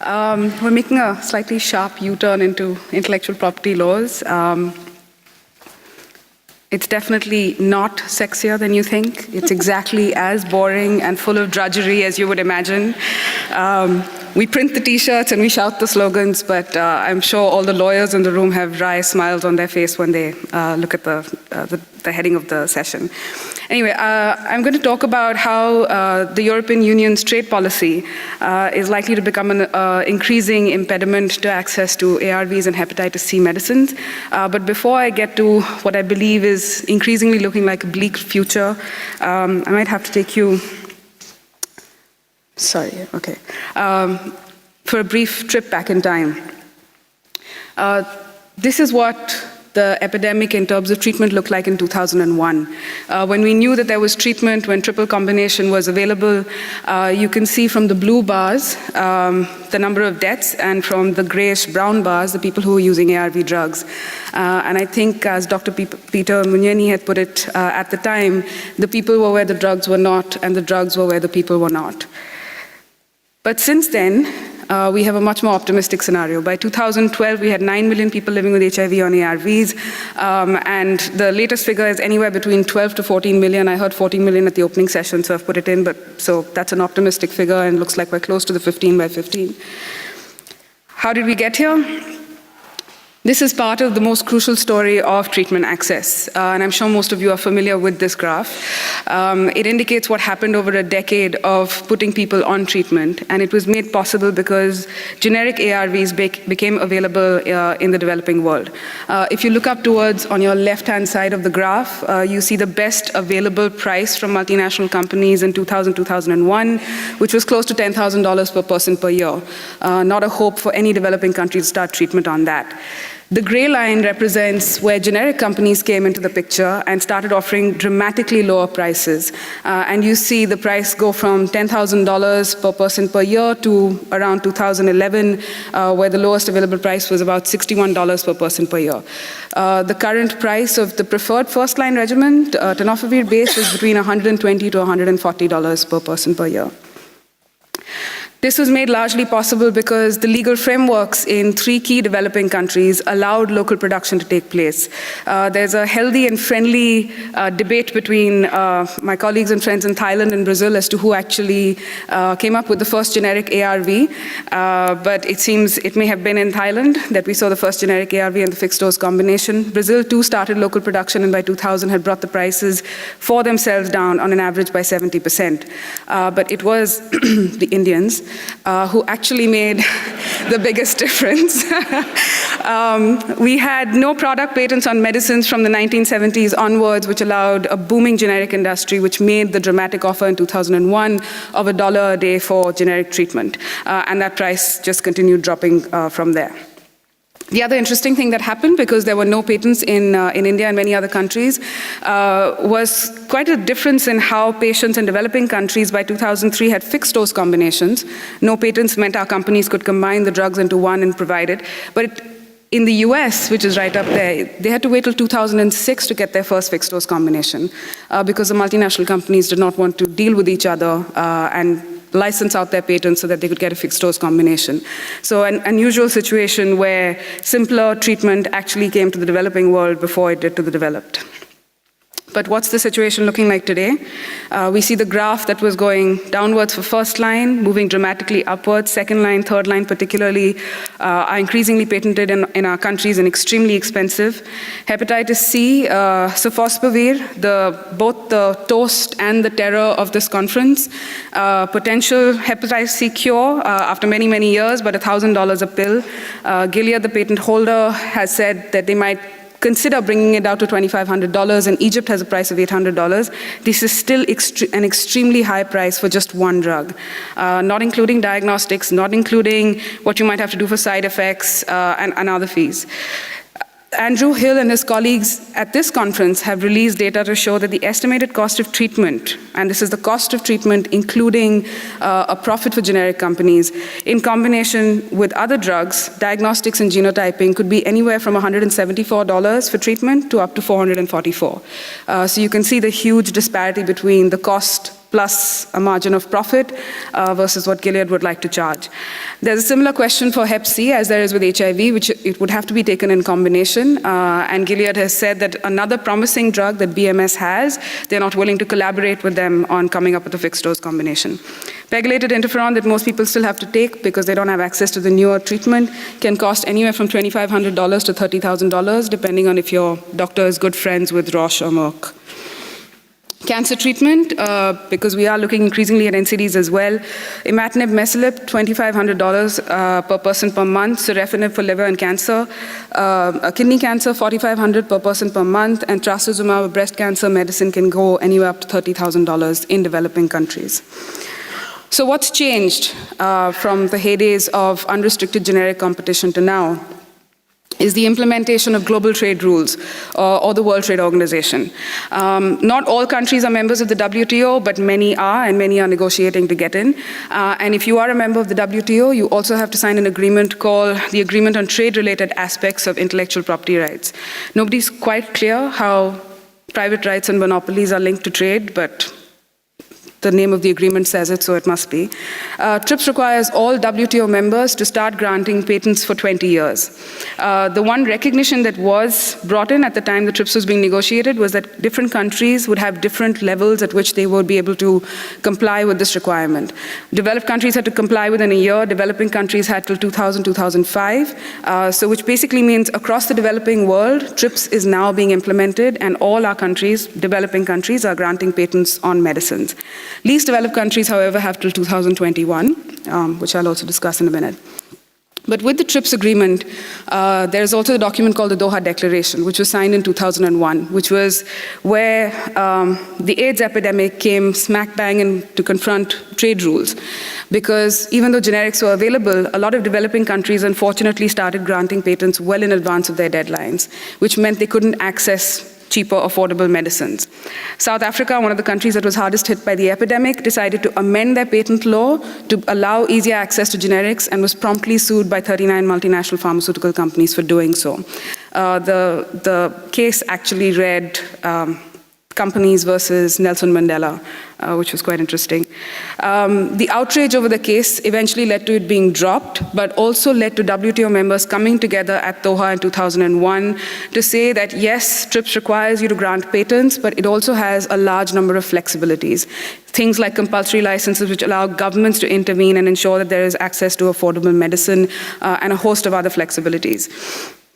We're making a slightly sharp U-turn into intellectual property laws. It's definitely not sexier than you think. It's exactly as boring and full of drudgery as you would imagine. We print the T-shirts and we shout the slogans, but I'm sure all the lawyers in the room have wry smiles on their face when they look at the heading of the session. Anyway, I'm going to talk about how the European Union's trade policy is likely to become an increasing impediment to access to ARVs and hepatitis C medicines. But before I get to what I believe is increasingly looking like a bleak future, I might have to take you for a brief trip back in time. This is what the epidemic in terms of treatment looked like in 2001. When we knew that there was treatment, when triple combination was available, you can see from the blue bars the number of deaths, and from the grayish-brown bars, the people who were using ARV drugs. And I think, as Dr. Peter Munyeni had put it at the time, the people were where the drugs were not, and the drugs were where the people were not. But since then, we have a much more optimistic scenario. By 2012, we had 9 million people living with HIV on ARVs, and the latest figure is anywhere between 12 to 14 million. I heard 14 million at the opening session, so I've put it in, so that's an optimistic figure, and looks like we're close to the 15 by 15. How did we get here? This is part of the most crucial story of treatment access, and I'm sure most of you are familiar with this graph. It indicates what happened over a decade of putting people on treatment, and it was made possible because generic ARVs became available in the developing world. If you look up towards on your left-hand side of the graph, you see the best available price from multinational companies in 2000-2001, which was close to $10,000 per person per year. Not a hope for any developing country to start treatment on that. The gray line represents where generic companies came into the picture and started offering dramatically lower prices. And you see the price go from $10,000 per person per year to around 2011, where the lowest available price was about $61 per person per year. The current price of the preferred first-line regimen, tenofovir base, is between $120 to $140 per person per year. This was made largely possible because the legal frameworks in 3 key developing countries allowed local production to take place. There's a healthy and friendly debate between my colleagues and friends in Thailand and Brazil as to who actually came up with the first generic ARV, but it seems it may have been in Thailand that we saw the first generic ARV and the fixed-dose combination. Brazil, too, started local production, and by 2000 had brought the prices for themselves down on an average by 70%. But it was the Indians who actually made the biggest difference. We had no product patents on medicines from the 1970s onwards, which allowed a booming generic industry, which made the dramatic offer in 2001 of $1 a day for generic treatment. And that price just continued dropping from there. The other interesting thing that happened, because there were no patents in India and many other countries, was quite a difference in how patients in developing countries by 2003 had fixed-dose combinations. No patents meant our companies could combine the drugs into one and provide it. But in the US, which is right up there, they had to wait till 2006 to get their first fixed-dose combination because the multinational companies did not want to deal with each other and license out their patents so that they could get a fixed-dose combination. So an unusual situation where simpler treatment actually came to the developing world before it did to the developed. But what's the situation looking like today? We see the graph that was going downwards for first line, moving dramatically upwards. Second line, third line particularly, are increasingly patented in our countries and extremely expensive. Hepatitis C, sofosbuvir, both the toast and the terror of this conference. Potential hepatitis C cure after many, many years, but $1,000 a pill. Gilead, the patent holder, has said that they might consider bringing it down to $2,500, and Egypt has a price of $800. This is still an extremely high price for just one drug, not including diagnostics, not including what you might have to do for side effects and other fees. Andrew Hill and his colleagues at this conference have released data to show that the estimated cost of treatment, and this is the cost of treatment including a profit for generic companies, in combination with other drugs, diagnostics and genotyping, could be anywhere from $174 for treatment to up to $444. So you can see the huge disparity between the cost plus a margin of profit versus what Gilead would like to charge. There's a similar question for Hep C as there is with HIV, which it would have to be taken in combination. And Gilead has said that another promising drug that BMS has, they're not willing to collaborate with them on coming up with a fixed dose combination. Pegylated interferon that most people still have to take because they don't have access to the newer treatment can cost anywhere from $2,500 to $30,000, depending on if your doctor is good friends with Roche or Merck. Cancer treatment, because we are looking increasingly at NCDs as well. Imatinib, Mesalip, $2,500 per person per month. Sorafenib for liver and cancer. Kidney cancer, $4,500 per person per month. And trastuzumab, breast cancer medicine, can go anywhere up to $30,000 in developing countries. So what's changed from the heydays of unrestricted generic competition to now is the implementation of global trade rules or the World Trade Organization. Not all countries are members of the WTO, but many are, and many are negotiating to get in. And if you are a member of the WTO, you also have to sign an agreement called the Agreement on Trade-Related Aspects of Intellectual Property Rights. Nobody's quite clear how private rights and monopolies are linked to trade, but the name of the agreement says it, so it must be. TRIPS requires all WTO members to start granting patents for 20 years. The one recognition that was brought in at the time the TRIPS was being negotiated was that different countries would have different levels at which they would be able to comply with this requirement. Developed countries had to comply within a year. Developing countries had till 2000, 2005. So which basically means across the developing world, TRIPS is now being implemented, and all our countries, developing countries, are granting patents on medicines. Least developed countries, however, have till 2021, which I'll also discuss in a minute. But with the TRIPS agreement, there's also a document called the Doha Declaration, which was signed in 2001, which was where the AIDS epidemic came smack bang in to confront trade rules. Because even though generics were available, a lot of developing countries unfortunately started granting patents well in advance of their deadlines, which meant they couldn't access cheaper, affordable medicines. South Africa, one of the countries that was hardest hit by the epidemic, decided to amend their patent law to allow easier access to generics and was promptly sued by 39 multinational pharmaceutical companies for doing so. The case actually read Companies versus Nelson Mandela, which was quite interesting. The outrage over the case eventually led to it being dropped, but also led to WTO members coming together at Doha in 2001 to say that yes, TRIPS requires you to grant patents, but it also has a large number of flexibilities. Things like compulsory licenses, which allow governments to intervene and ensure that there is access to affordable medicine, and a host of other flexibilities.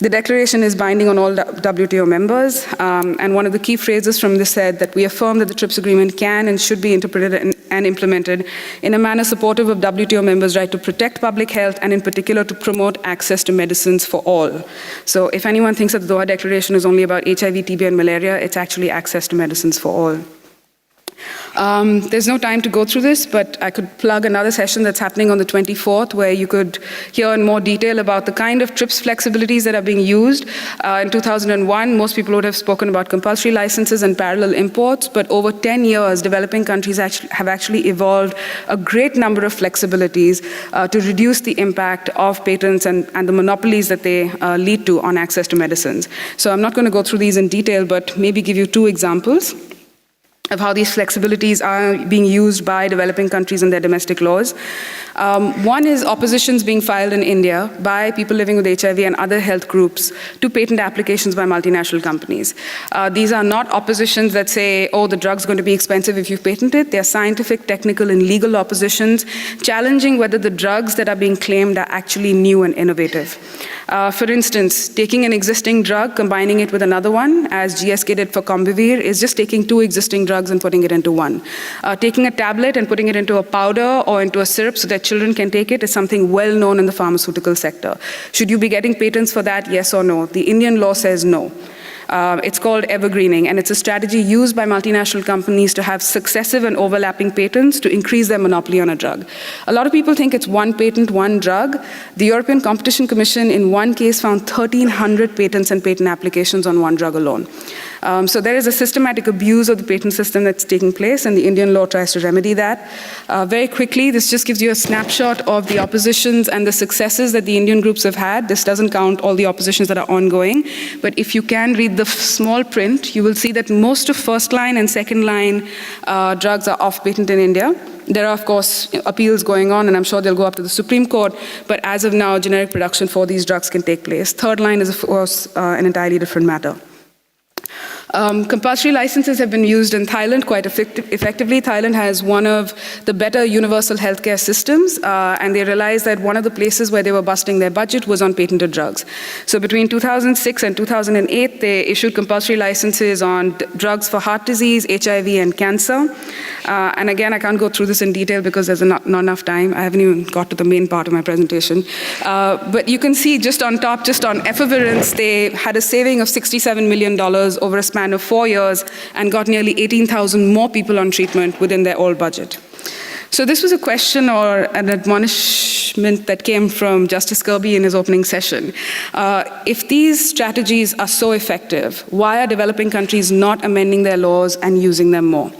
The declaration is binding on all WTO members, and one of the key phrases from this said that we affirm that the TRIPS agreement can and should be interpreted and implemented in a manner supportive of WTO members' right to protect public health and in particular to promote access to medicines for all. So if anyone thinks that the Doha Declaration is only about HIV, TB, and malaria, it's actually access to medicines for all. There's no time to go through this, but I could plug another session that's happening on the 24th where you could hear in more detail about the kind of TRIPS flexibilities that are being used. In 2001, most people would have spoken about compulsory licenses and parallel imports, but over 10 years, developing countries have actually evolved a great number of flexibilities to reduce the impact of patents and the monopolies that they lead to on access to medicines. So I'm not going to go through these in detail, but maybe give you two examples of how these flexibilities are being used by developing countries in their domestic laws. One is oppositions being filed in India by people living with HIV and other health groups to patent applications by multinational companies. These are not oppositions that say, oh, the drug's going to be expensive if you patent it. They're scientific, technical, and legal oppositions challenging whether the drugs that are being claimed are actually new and innovative. For instance, taking an existing drug, combining it with another one, as GSK did for Combivir, is just taking two existing drugs and putting it into one. Taking a tablet and putting it into a powder or into a syrup so that children can take it is something well known in the pharmaceutical sector. Should you be getting patents for that, yes or no? The Indian law says no. It's called evergreening, and it's a strategy used by multinational companies to have successive and overlapping patents to increase their monopoly on a drug. A lot of people think it's one patent, one drug. The European Competition Commission in one case found 1,300 patents and patent applications on one drug alone. So there is a systematic abuse of the patent system that's taking place, and the Indian law tries to remedy that. Very quickly, this just gives you a snapshot of the oppositions and the successes that the Indian groups have had. This doesn't count all the oppositions that are ongoing, but if you can read the small print, you will see that most of first-line and second-line drugs are off patent in India. There are, of course, appeals going on, and I'm sure they'll go up to the Supreme Court, but as of now, generic production for these drugs can take place. Third line is, of course, an entirely different matter. Compulsory licenses have been used in Thailand quite effectively. Thailand has one of the better universal healthcare systems, and they realized that one of the places where they were busting their budget was on patented drugs. So between 2006 and 2008, they issued compulsory licenses on drugs for heart disease, HIV, and cancer. And again, I can't go through this in detail because there's not enough time. I haven't even got to the main part of my presentation. But you can see just on top, just on efavirenz, they had a saving of $67 million over a span of 4 years and got nearly 18,000 more people on treatment within their old budget. So this was a question or an admonishment that came from Justice Kirby in his opening session. If these strategies are so effective, why are developing countries not amending their laws and using them more?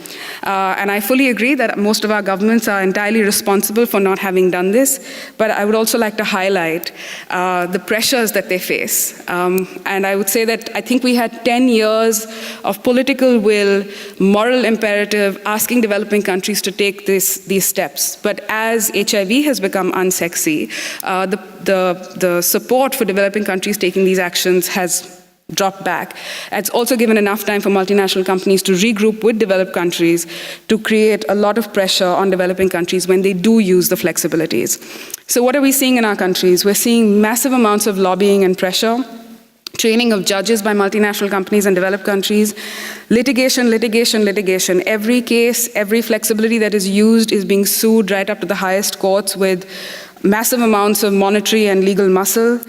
And I fully agree that most of our governments are entirely responsible for not having done this, but I would also like to highlight the pressures that they face. And I would say that I think we had 10 years of political will, moral imperative, asking developing countries to take these steps. But as HIV has become unsexy, the support for developing countries taking these actions has dropped back. It's also given enough time for multinational companies to regroup with developed countries to create a lot of pressure on developing countries when they do use the flexibilities. So what are we seeing in our countries? We're seeing massive amounts of lobbying and pressure, training of judges by multinational companies and developed countries, litigation, litigation, litigation. Every case, every flexibility that is used is being sued right up to the highest courts with massive amounts of monetary and legal muscle.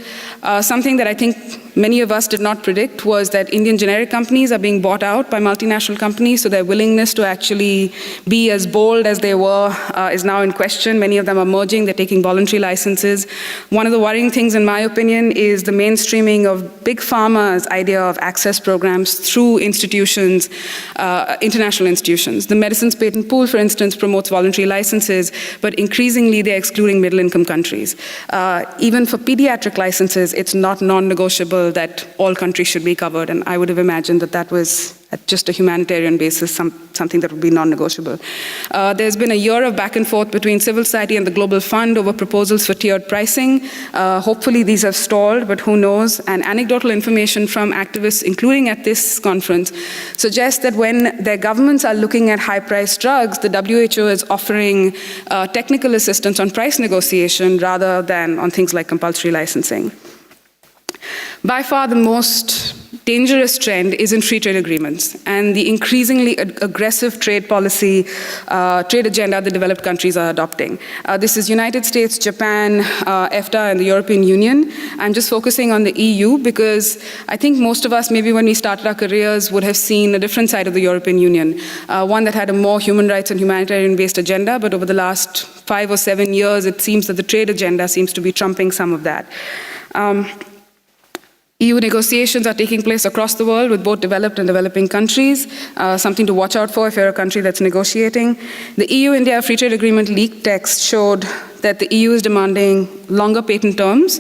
Something that I think many of us did not predict was that Indian generic companies are being bought out by multinational companies, so their willingness to actually be as bold as they were is now in question. Many of them are merging, they're taking voluntary licenses. One of the worrying things, in my opinion, is the mainstreaming of big pharma's idea of access programs through institutions, international institutions. The Medicines Patent Pool, for instance, promotes voluntary licenses, but increasingly they're excluding middle-income countries. Even for pediatric licenses, it's not non-negotiable that all countries should be covered, and I would have imagined that that was at just a humanitarian basis, something that would be non-negotiable. There's been a year of back and forth between civil society and the Global Fund over proposals for tiered pricing. Hopefully these have stalled, but who knows? And anecdotal information from activists, including at this conference, suggests that when their governments are looking at high-priced drugs, the WHO is offering technical assistance on price negotiation rather than on things like compulsory licensing. By far the most dangerous trend is in free trade agreements and the increasingly aggressive trade policy, trade agenda the developed countries are adopting. This is United States, Japan, EFTA, and the European Union. I'm just focusing on the EU because I think most of us, maybe when we started our careers, would have seen a different side of the European Union, one that had a more human rights and humanitarian-based agenda, but over the last 5 or 7 years, it seems that the trade agenda seems to be trumping some of that. EU negotiations are taking place across the world with both developed and developing countries, something to watch out for if you're a country that's negotiating. The EU-India Free Trade Agreement leaked text showed that the EU is demanding longer patent terms.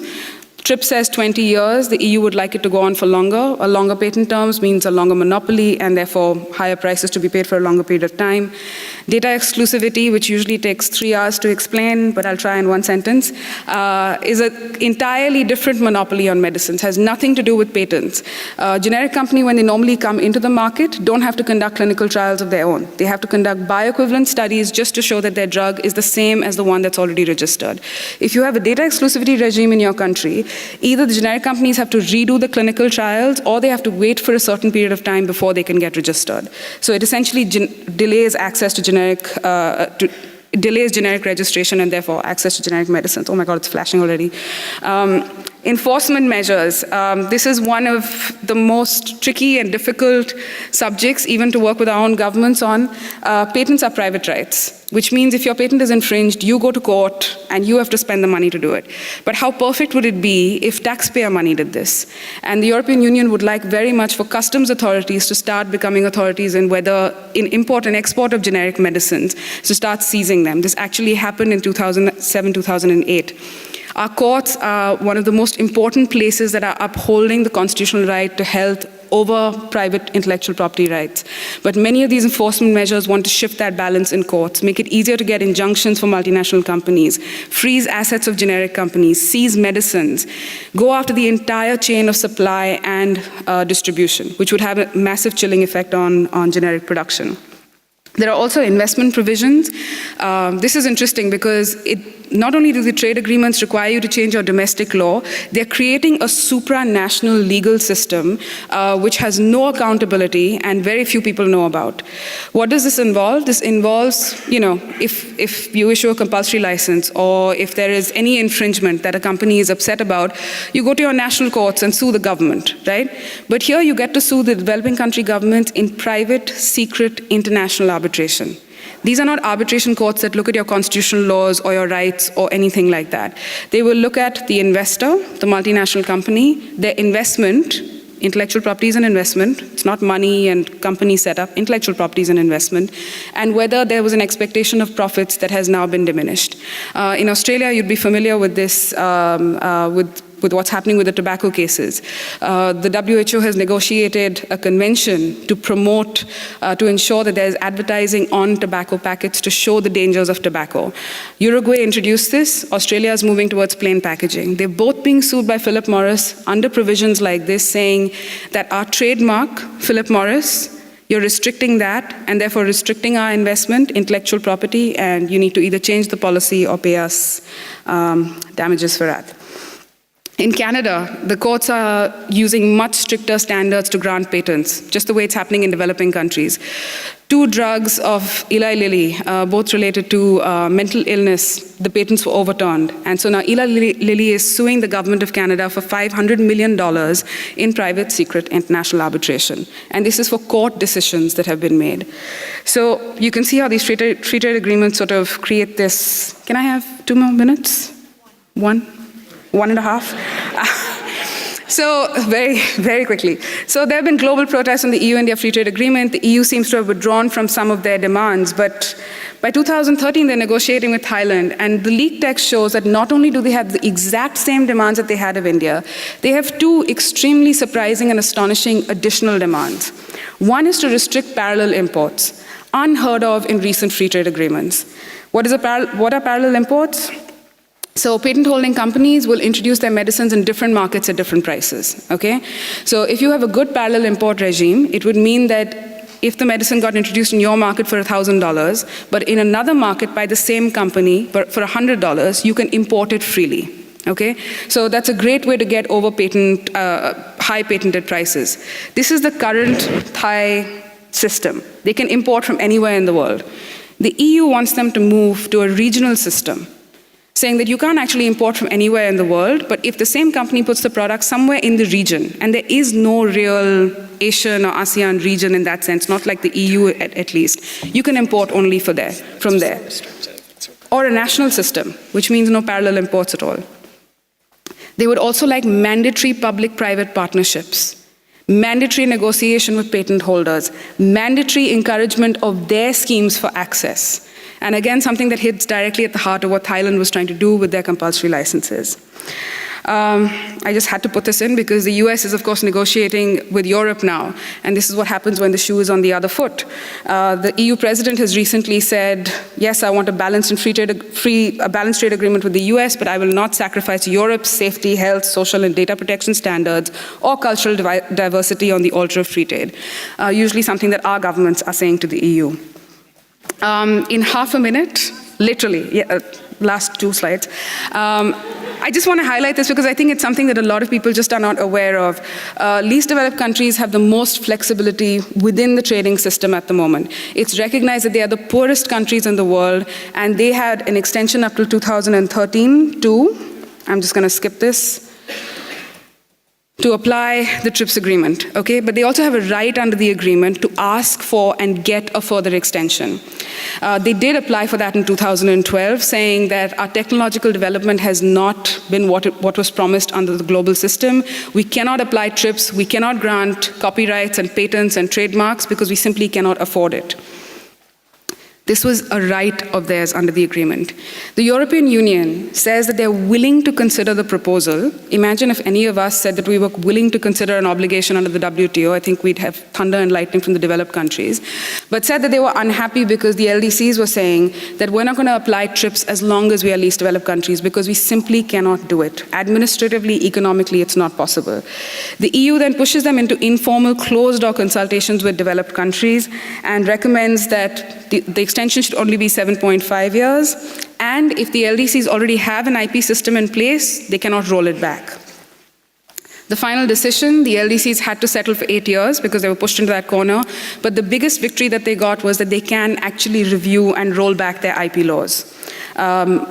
TRIPS says 20 years, the EU would like it to go on for longer. A longer patent terms means a longer monopoly and therefore higher prices to be paid for a longer period of time. Data exclusivity, which usually takes 3 hours to explain, but I'll try in one sentence, is an entirely different monopoly on medicines, has nothing to do with patents. A generic company, when they normally come into the market, don't have to conduct clinical trials of their own. They have to conduct bioequivalent studies just to show that their drug is the same as the one that's already registered. If you have a data exclusivity regime in your country, either the generic companies have to redo the clinical trials or they have to wait for a certain period of time before they can get registered. So it essentially delays access to delays generic registration and therefore access to generic medicines. Oh my God, it's flashing already. Enforcement measures. This is one of the most tricky and difficult subjects even to work with our own governments on. Patents are private rights, which means if your patent is infringed, you go to court and you have to spend the money to do it. But how perfect would it be if taxpayer money did this? And the European Union would like very much for customs authorities to start becoming authorities in import and export of generic medicines, to start seizing them. This actually happened in 2007, 2008. Our courts are one of the most important places that are upholding the constitutional right to health over private intellectual property rights. But many of these enforcement measures want to shift that balance in courts, make it easier to get injunctions for multinational companies, freeze assets of generic companies, seize medicines, go after the entire chain of supply and distribution, which would have a massive chilling effect on generic production. There are also investment provisions. This is interesting because not only do the trade agreements require you to change your domestic law, they're creating a supranational legal system which has no accountability and very few people know about. What does this involve? This involves, if you issue a compulsory license or if there is any infringement that a company is upset about, you go to your national courts and sue the government, right? But here you get to sue the developing country governments in private, secret, international arbitration. These are not arbitration courts that look at your constitutional laws or your rights or anything like that. They will look at the investor, the multinational company, their investment. Intellectual property is an investment. It's not money and company setup. Intellectual property is an investment. And whether there was an expectation of profits that has now been diminished. In Australia, you'd be familiar with this, with what's happening with the tobacco cases. The WHO has negotiated a convention to promote, to ensure that there's advertising on tobacco packets to show the dangers of tobacco. Uruguay introduced this. Australia is moving towards plain packaging. They're both being sued by Philip Morris under provisions like this, saying that our trademark, Philip Morris, you're restricting that and therefore restricting our investment, intellectual property, and you need to either change the policy or pay us damages for that. In Canada, the courts are using much stricter standards to grant patents, just the way it's happening in developing countries. 2 drugs of Eli Lilly, both related to mental illness, the patents were overturned. And so now Eli Lilly is suing the government of Canada for $500 million in private, secret, international arbitration. And this is for court decisions that have been made. So you can see how these free trade agreements sort of create this. Can I have 2 more minutes? 1.5. So very, very quickly. So there have been global protests on the EU-India Free Trade Agreement. The EU seems to have withdrawn from some of their demands, but by 2013, they're negotiating with Thailand, and the leaked text shows that not only do they have the exact same demands that they had of India, they have 2 extremely surprising and astonishing additional demands. One is to restrict parallel imports, unheard of in recent free trade agreements. What are parallel imports? So patent holding companies will introduce their medicines in different markets at different prices, okay? So if you have a good parallel import regime, it would mean that if the medicine got introduced in your market for $1,000, but in another market by the same company for $100, you can import it freely, okay? So that's a great way to get over high patented prices. This is the current Thai system. They can import from anywhere in the world. The EU wants them to move to a regional system, saying that you can't actually import from anywhere in the world, but if the same company puts the product somewhere in the region, and there is no real Asian or ASEAN region in that sense, not like the EU at least, you can import only from there. Or a national system, which means no parallel imports at all. They would also like mandatory public-private partnerships, mandatory negotiation with patent holders, mandatory encouragement of their schemes for access. And again, something that hits directly at the heart of what Thailand was trying to do with their compulsory licenses. I just had to put this in because the US is, of course, negotiating with Europe now. And this is what happens when the shoe is on the other foot. The EU president has recently said, yes, I want a balanced trade agreement with the US, but I will not sacrifice Europe's safety, health, social, and data protection standards or cultural diversity on the altar of free trade. Usually something that our governments are saying to the EU. In half a minute, literally, last 2 slides, I just want to highlight this because I think it's something that a lot of people just are not aware of. Least developed countries have the most flexibility within the trading system at the moment. It's recognized that they are the poorest countries in the world, and they had an extension up till 2013 to, I'm just going to skip this, to apply the TRIPS agreement, okay? But they also have a right under the agreement to ask for and get a further extension. They did apply for that in 2012, saying that our technological development has not been what was promised under the global system. We cannot apply TRIPS, we cannot grant copyrights and patents and trademarks because we simply cannot afford it. This was a right of theirs under the agreement. The European Union says that they're willing to consider the proposal. Imagine if any of us said that we were willing to consider an obligation under the WTO. I think we'd have thunder and lightning from the developed countries. But said that they were unhappy because the LDCs were saying that we're not going to apply TRIPS as long as we are least developed countries because we simply cannot do it. Administratively, economically, it's not possible. The EU then pushes them into informal closed-door consultations with developed countries and recommends that the extension should only be 7.5 years, and if the LDCs already have an IP system in place, they cannot roll it back. The final decision, the LDCs had to settle for 8 years because they were pushed into that corner, but the biggest victory that they got was that they can actually review and roll back their IP laws,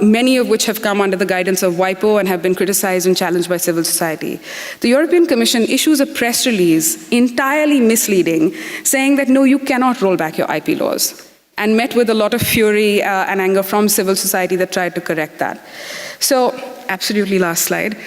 many of which have come under the guidance of WIPO and have been criticized and challenged by civil society. The European Commission issues a press release, entirely misleading, saying that no, you cannot roll back your IP laws, and met with a lot of fury and anger from civil society that tried to correct that. So, absolutely last slide.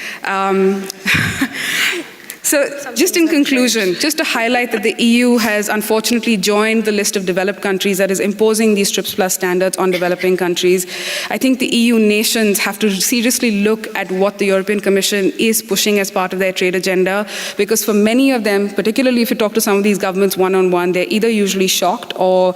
So just in conclusion, just to highlight that the EU has unfortunately joined the list of developed countries that is imposing these TRIPS Plus standards on developing countries. I think the EU nations have to seriously look at what the European Commission is pushing as part of their trade agenda, because for many of them, particularly if you talk to some of these governments one-on-one, they're either usually shocked or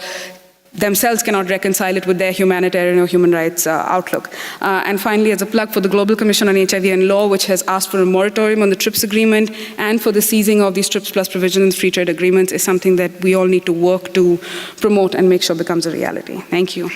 themselves cannot reconcile it with their humanitarian or human rights outlook. And finally, as a plug for the Global Commission on HIV and Law, which has asked for a moratorium on the TRIPS agreement and for the seizing of these TRIPS Plus provisions in free trade agreements, is something that we all need to work to promote and make sure becomes a reality. Thank you.